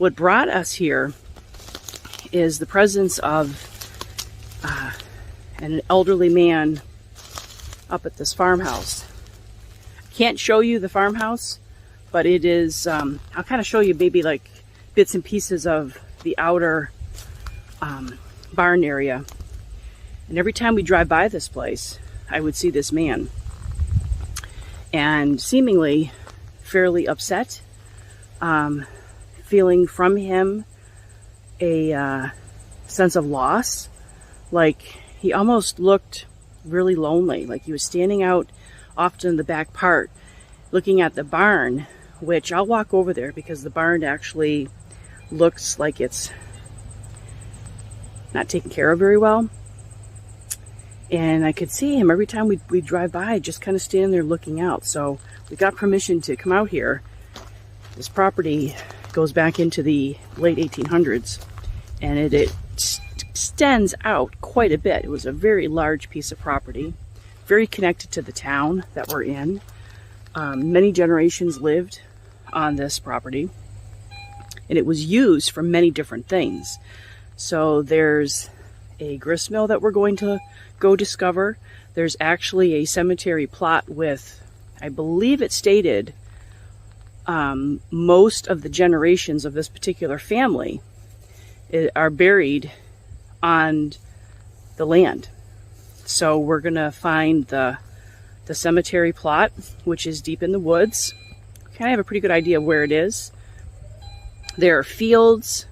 what brought us here is the presence of an elderly man up at this farmhouse. Can't show you the farmhouse, but it is, I'll kind of show you maybe like bits and pieces of the outer barn area. And every time we drive by this place, I would see this man, and seemingly fairly upset, feeling from him a sense of loss. Like he almost looked really lonely, like he was standing out often in the back part looking at the barn, which I'll walk over there because the barn actually looks like it's not taken care of very well. And I could see him every time we drive by, just kind of standing there looking out. So we got permission to come out here. This property goes back into the late 1800s, and it extends out quite a bit. It was a very large piece of property, very connected to the town that we're in. Many generations lived on this property, and it was used for many different things. So there's a grist mill that we're going to go discover. There's actually a cemetery plot with, I believe it stated, most of the generations of this particular family are buried on the land. So we're gonna find the cemetery plot, which is deep in the woods. Kind of have a pretty good idea of where it is. There are fields,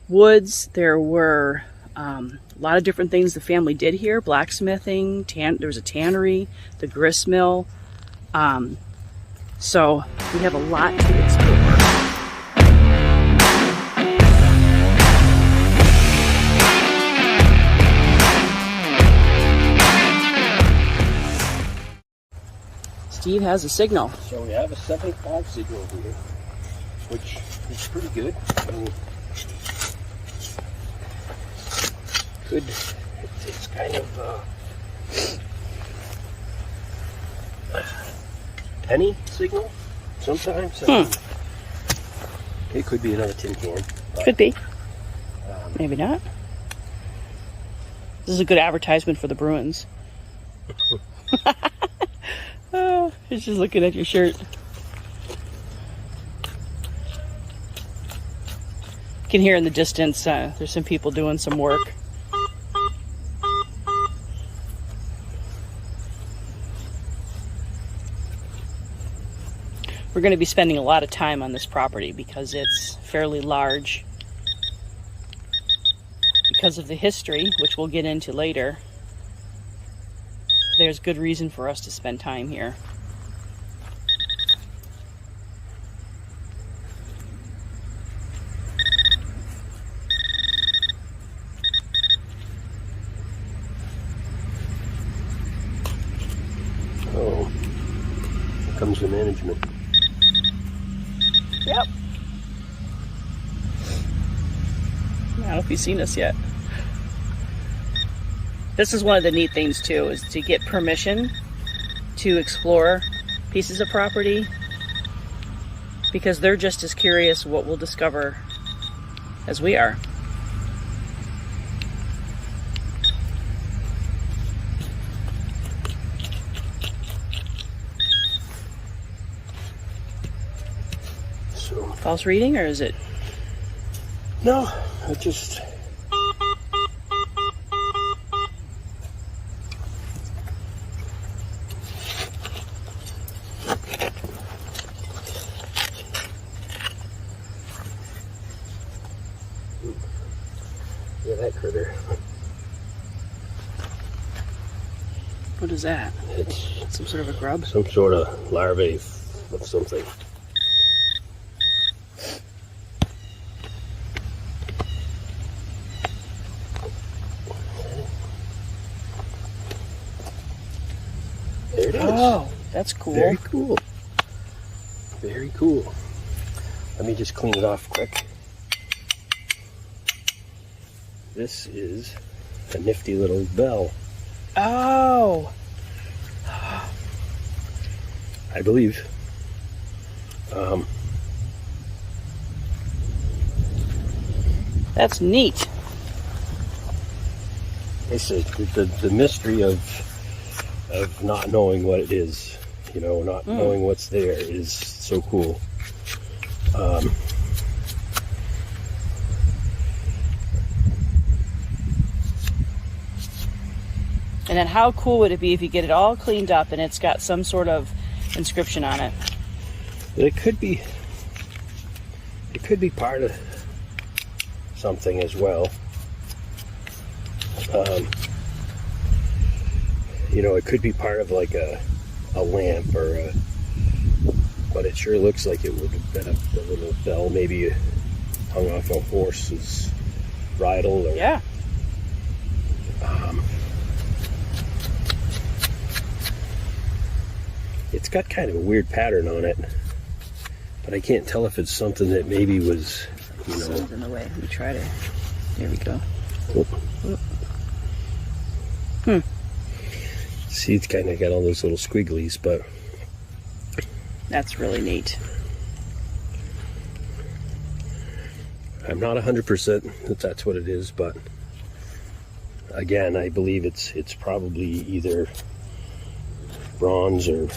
woods. There were a lot of different things the family did here. Blacksmithing, there was a tannery, the grist mill. So we have a lot to explore. Steve has a signal. So we have a 75 signal here, which is pretty good. I mean, good. It's kind of penny signal sometimes. It could be another tin can. Could be. Maybe not. This is a good advertisement for the Bruins. Oh, he's just looking at your shirt. You can hear in the distance, there's some people doing some work. We're going to be spending a lot of time on this property because it's fairly large. Because of the history, which we'll get into later, there's good reason for us to spend time here. Oh, here comes the management. Yep. I don't know if he's seen us yet. This is one of the neat things too, is to get permission to explore pieces of property, because they're just as curious what we'll discover as we are. So, false reading, or is it? No, I just... Yeah, that critter. What is that? It's some sort of a grub? Some sort of larvae of something. There it is. Oh, that's cool. Very cool. Very cool. Let me just clean it off quick. This is a nifty little bell. Oh! I believe. That's neat. It's the mystery of not knowing what it is, not knowing what's there is so cool. And then how cool would it be if you get it all cleaned up and it's got some sort of inscription on it? It could be part of something as well. It could be part of like a lamp but it sure looks like it would have been a little bell, maybe hung off a horse's bridle. Or, yeah. It's got kind of a weird pattern on it, but I can't tell if it's something that maybe was, Sold in the way. Let me try to. There we go. Oh. See, it's kind of got all those little squigglies, but that's really neat. I'm not 100% that that's what it is, but again, I believe it's probably either bronze or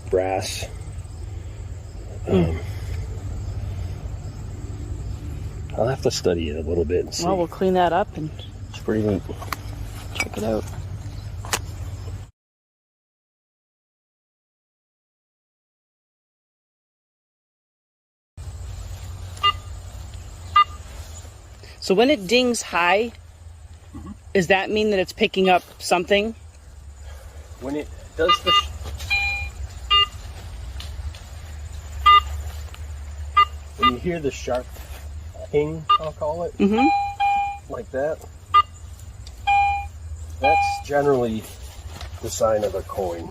brass. I'll have to study it a little bit and see. Well, we'll clean that up and it's pretty neat. check it out. So when it dings high, does that mean that it's picking up something? When it does when you hear the sharp ping, I'll call it, like that, that's generally the sign of a coin.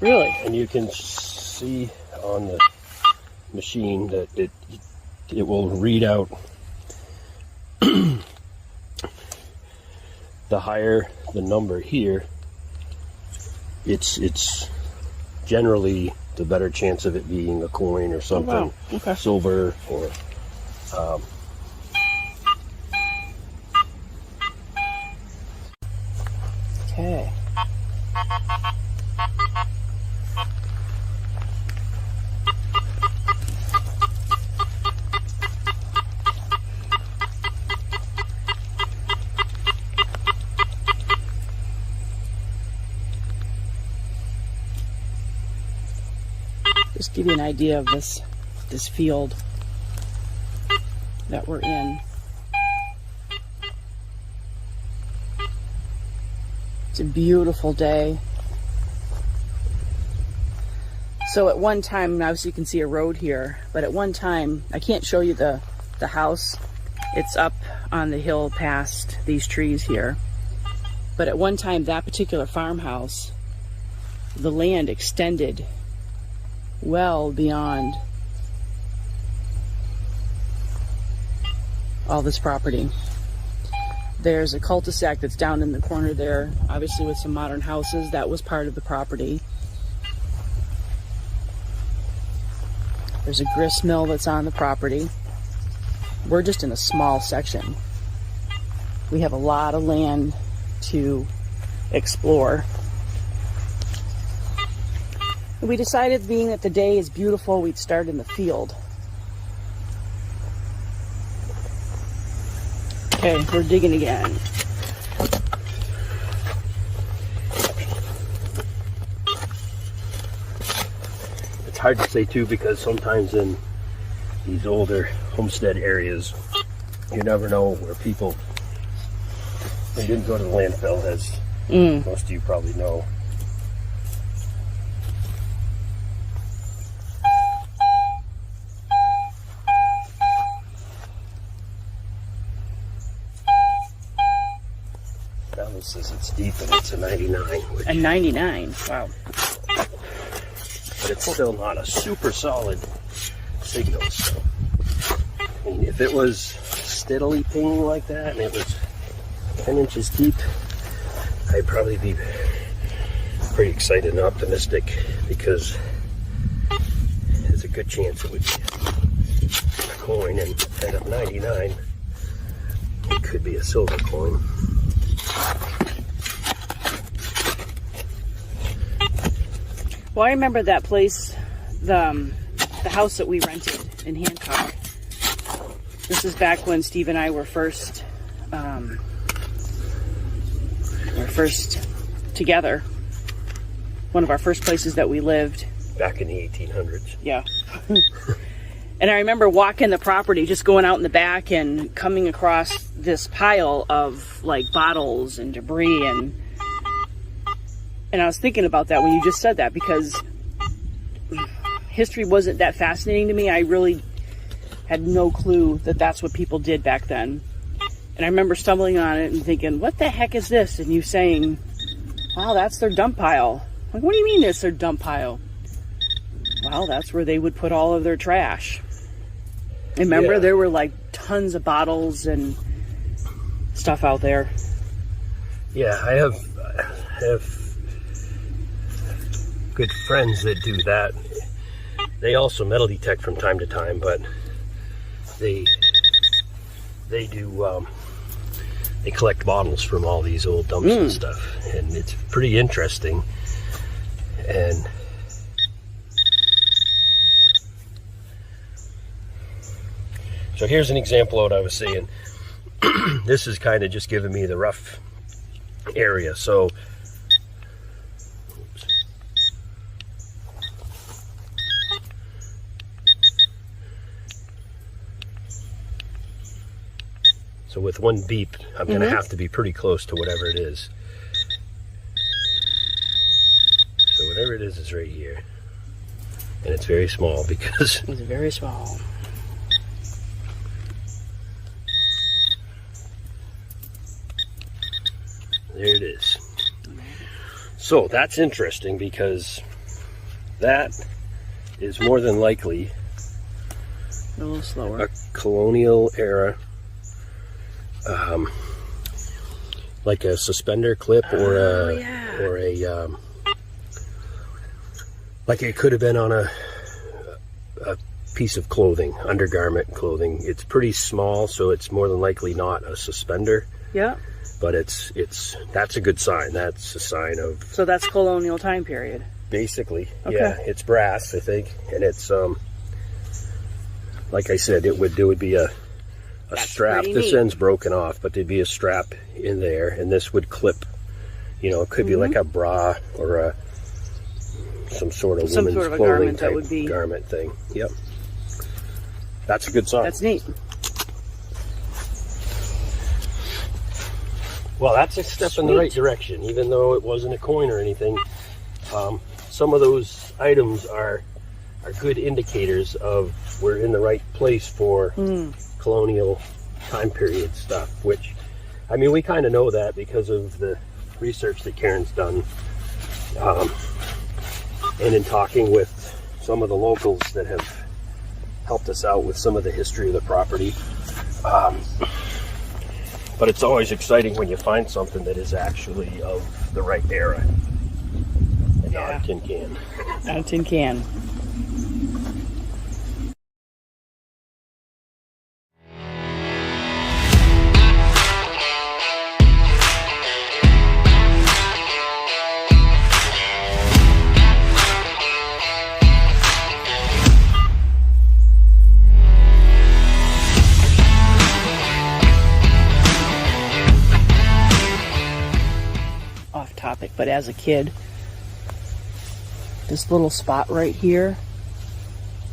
Really? And you can see on the machine that it will read out the higher the number here, it's generally the better chance of it being a coin or something. Oh, wow. Okay. Silver or okay. Just give you an idea of this field that we're in. It's a beautiful day. So at one time, obviously you can see a road here, but at one time, I can't show you the house. It's up on the hill past these trees here. But at one time, that particular farmhouse, the land extended well beyond all this property. There's a cul-de-sac that's down in the corner there, obviously with some modern houses. That was part of the property. There's a grist mill that's on the property. We're just in a small section. We have a lot of land to explore. We decided, being that the day is beautiful, we'd start in the field. Okay, we're digging again. it's hard to say too, because sometimes in these older homestead areas, you never know where people, they didn't go to the landfill, as most of you probably know. Says it's deep and it's a 99. A 99, wow. But it's still not a super solid signal. So, I mean, if it was steadily pinging like that and it was 10 inches deep, I'd probably be pretty excited and optimistic, because there's a good chance it would be a coin, and out of 99, it could be a silver coin. Well, I remember that place, the house that we rented in Hancock. This is back when Steve and I were first together. One of our first places that we lived. Back in the 1800s. Yeah. And I remember walking the property, just going out in the back and coming across this pile of like bottles and debris, and I was thinking about that when you just said that, because history wasn't that fascinating to me. I really had no clue that that's what people did back then. And I remember stumbling on it and thinking, what the heck is this? And you saying, wow, that's their dump pile. Like, what do you mean it's their dump pile? Well, that's where they would put all of their trash. Remember, there were like tons of bottles and stuff out there. Yeah, I have good friends that do that. They also metal detect from time to time, but they do they collect bottles from all these old dumps and stuff, and it's pretty interesting. And so here's an example of what I was saying. This is kind of just giving me the rough area. So with one beep, I'm going to have to be pretty close to whatever it is. So whatever it is right here. And it's very small because... It's very small. There it is. So that's interesting because that is more than likely a little slower. A colonial era, like a suspender clip or a like it could have been on a piece of clothing, undergarment clothing. It's pretty small, so it's more than likely not a suspender. Yeah. But that's a good sign. That's a sign of... So that's colonial time period. Basically, okay. Yeah. It's brass, I think, and it's like I said, it would be a strap. This end's broken off, but there'd be a strap in there, and this would clip. You know, it could be like a bra or some sort of women's clothing type garment thing. Yep. That's a good sign. That's neat. Well, that's a step in the right direction, even though it wasn't a coin or anything. Some of those items are good indicators of we're in the right place for colonial time period stuff, which, I mean, we kind of know that because of the research that Karen's done, and in talking with some of the locals that have helped us out with some of the history of the property. But it's always exciting when you find something that is actually of the right era. And not a tin can. Not a tin can. Topic, but as a kid, this little spot right here,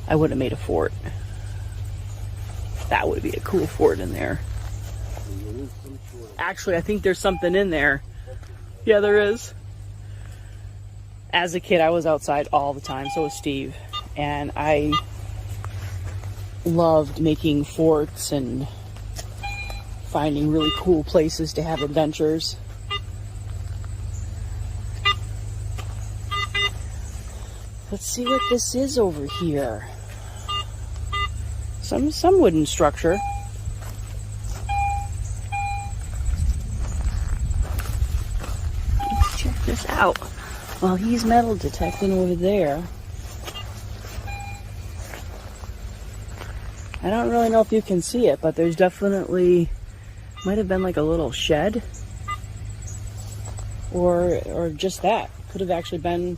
I would have made a fort. That would be a cool fort in there. Actually, I think there's something in there. Yeah, there is. As a kid, I was outside all the time, so was Steve, and I loved making forts and finding really cool places to have adventures. Let's see what this is over here. Some wooden structure. Let's check this out. While he's metal detecting over there. I don't really know if you can see it, but there's definitely, might have been like a little shed, or just that. Could have actually been,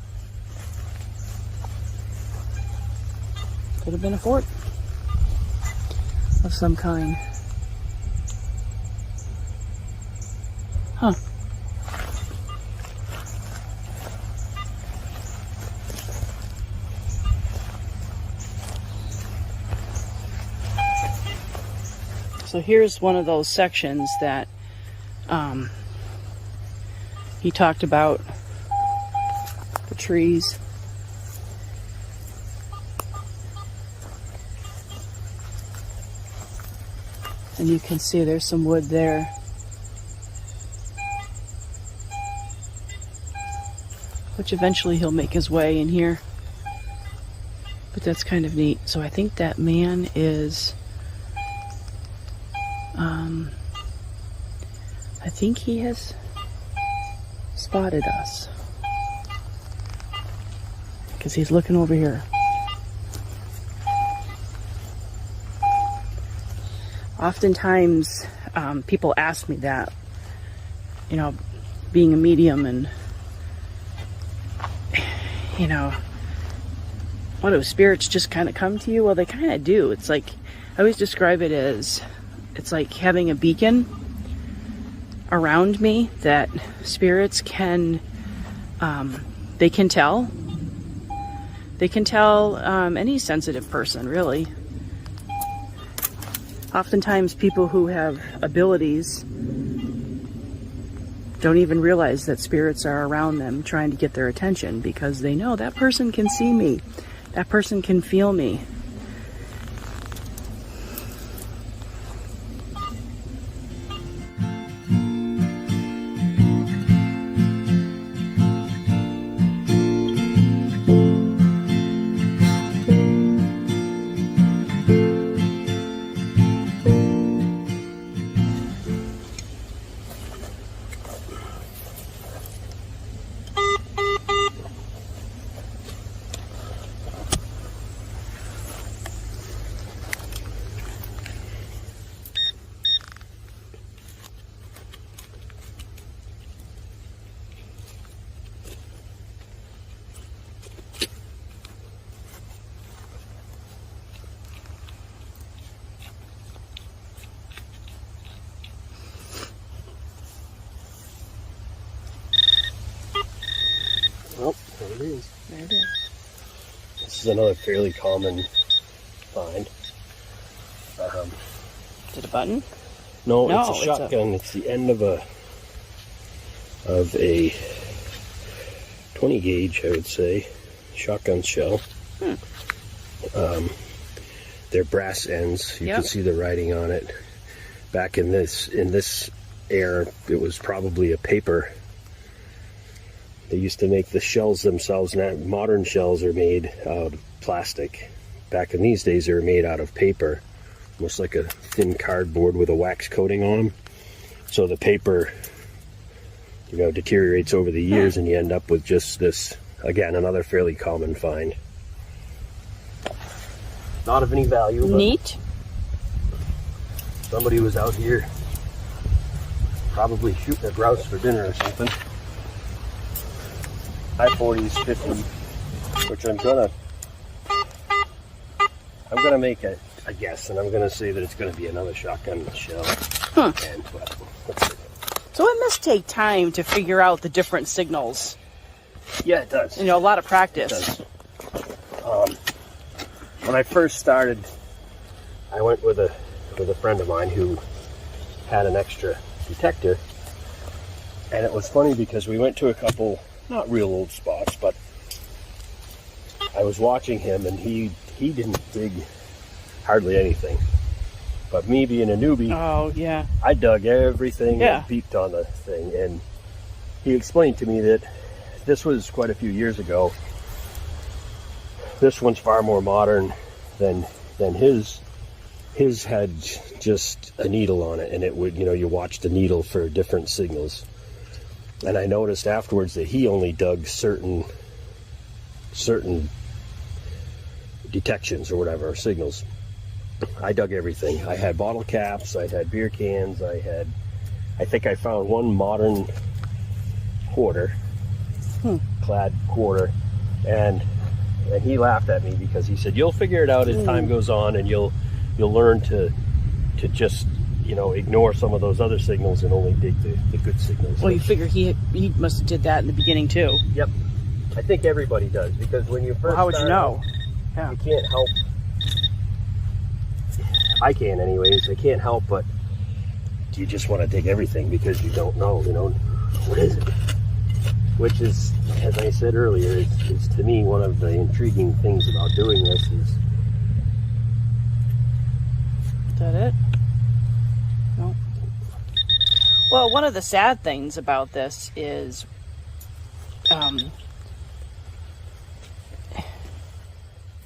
could have been a fort of some kind. Huh. So here's one of those sections that he talked about, the trees. And you can see there's some wood there. Which eventually he'll make his way in here. But that's kind of neat. So I think that man is... I think he has spotted us. Because he's looking over here. Oftentimes, people ask me that, you know, being a medium and, you know, what do spirits just kind of come to you? Well, they kind of do. It's like, I always describe it as, it's like having a beacon around me that spirits can, they can tell. They can tell any sensitive person, really. Oftentimes people who have abilities don't even realize that spirits are around them trying to get their attention because they know that person can see me. That person can feel me. Oh, there it is. There it is. This is another fairly common find. Is it a button? No, No, it's a shotgun. It's the end of a 20 gauge, I would say, shotgun shell. They're brass ends. You can see the writing on it. Back in this era, it was probably a paper. They used to make the shells themselves. Now modern shells are made out of plastic. Back in these days, they were made out of paper, almost like a thin cardboard with a wax coating on them. So the paper, you know, deteriorates over the years, and you end up with just this. Again, another fairly common find. Not of any value, but neat. Somebody was out here probably shooting a grouse for dinner or something. High 40s, 50, which I'm gonna make a guess, and I'm gonna say that it's gonna be another shotgun shell. And, well, let's see. So it must take time to figure out the different signals. Yeah, it does. You know, a lot of practice. It does. When I first started, I went with a friend of mine who had an extra detector, and it was funny because we went to a couple not real old spots, but I was watching him, and he didn't dig hardly anything. But me being a newbie, I dug everything and peeped on the thing, and he explained to me that this was quite a few years ago. This one's far more modern than his. His had just a needle on it, and it would, you know, you watch the needle for different signals. And I noticed afterwards that he only dug certain detections or whatever, or signals. I dug everything. I had bottle caps, I had beer cans, I think I found one modern quarter, clad quarter, and he laughed at me because he said, "You'll figure it out as time goes on, and you'll learn to just, you know, ignore some of those other signals and only dig the good signals." Well, you figure he must have did that in the beginning too. Yep, I think everybody does, because when you first Well, how would you know? out, you can't help. I can, anyways. I can't help but you just want to dig everything because you don't know, you know, what is it? Which is, as I said earlier, is to me one of the intriguing things about doing this is. Is that it? No. Well, one of the sad things about this is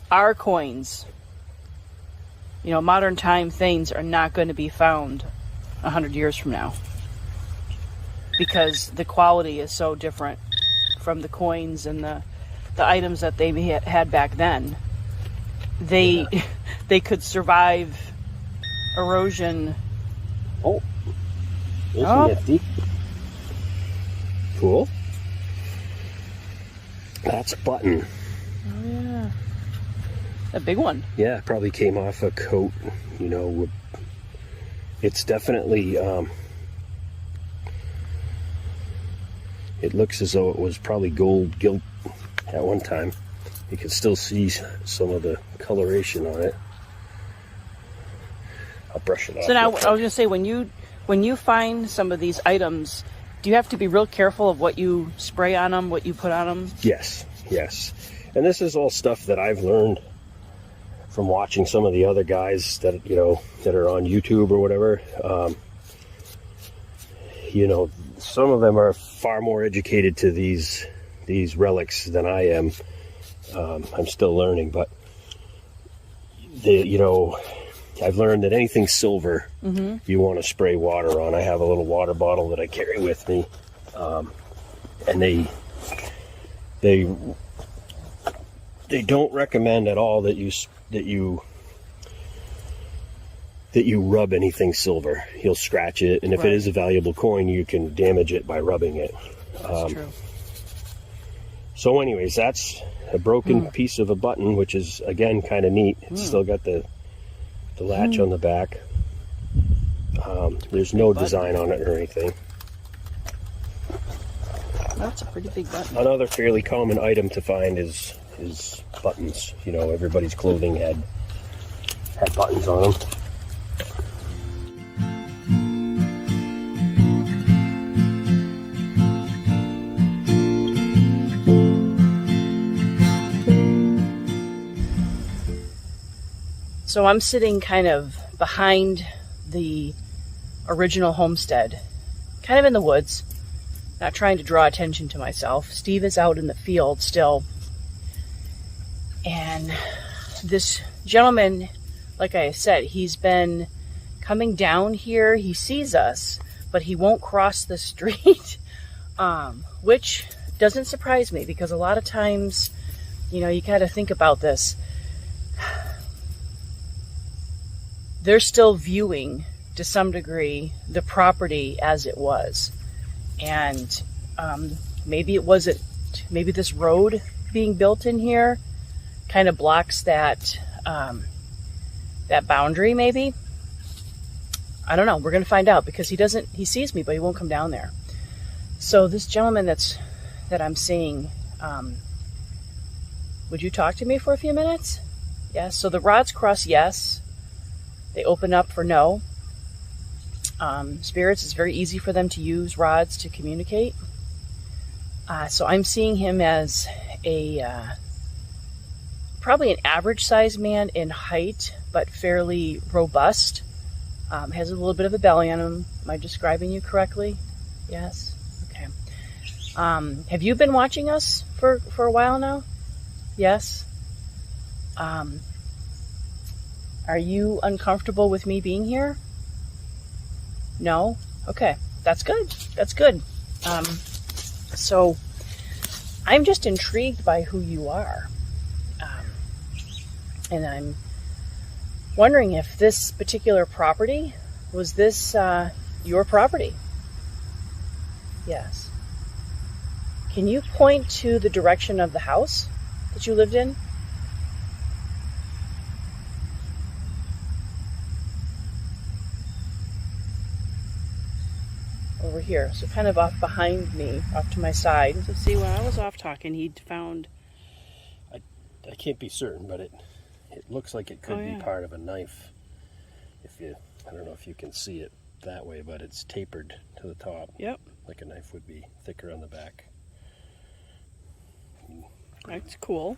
our coins, you know, modern time things are not going to be found 100 years from now, because the quality is so different from the coins and the items that they had back then. They could survive erosion. Oh, there's nifty. Cool. That's a button. Oh yeah, a big one. Yeah, probably came off a coat, you know. It's definitely, it looks as though it was probably gold gilt at one time. You can still see some of the coloration on it. I'll brush it off. So now, I was going to say, when you find some of these items, do you have to be real careful of what you spray on them, what you put on them? Yes, yes. And this is all stuff that I've learned from watching some of the other guys that, you know, that are on YouTube or whatever. You know, some of them are far more educated to these relics than I am. I'm still learning, but you know, I've learned that anything silver, you want to spray water on. I have a little water bottle that I carry with me, and they don't recommend at all that you rub anything silver. You'll scratch it, and if it is a valuable coin, you can damage it by rubbing it. That's true. So anyways, that's a broken piece of a button, which is, again, kind of neat. It's still got the latch on the back. There's no design on it or anything. That's a pretty big button. Another fairly common item to find is buttons. You know, everybody's clothing had buttons on them. So I'm sitting kind of behind the original homestead, kind of in the woods, not trying to draw attention to myself. Steve is out in the field still. And this gentleman, like I said, he's been coming down here. He sees us, but he won't cross the street, which doesn't surprise me, because a lot of times, you know, you got to think about this. They're still viewing, to some degree, the property as it was. And maybe it wasn't, maybe this road being built in here kind of blocks that that boundary, maybe. I don't know. We're going to find out, because he sees me, but he won't come down there. So this gentleman that I'm seeing, would you talk to me for a few minutes? Yes. So the rods cross yes. They open up for no. Spirits, it's very easy for them to use rods to communicate. So I'm seeing him as probably an average sized man in height, but fairly robust. Has a little bit of a belly on him. Am I describing you correctly? Yes? Okay. Have you been watching us for a while now? Yes? Are you uncomfortable with me being here? No? Okay. That's good. That's good. So I'm just intrigued by who you are. And wondering if this particular property, was this your property? Yes. Can you point to the direction of the house that you lived in? Over here, so kind of off behind me, off to my side. So see, while I was off talking, he'd found... I can't be certain, but it looks like it could be part of a knife. I don't know if you can see it that way, but it's tapered to the top. Yep. Like a knife would be, thicker on the back. That's cool.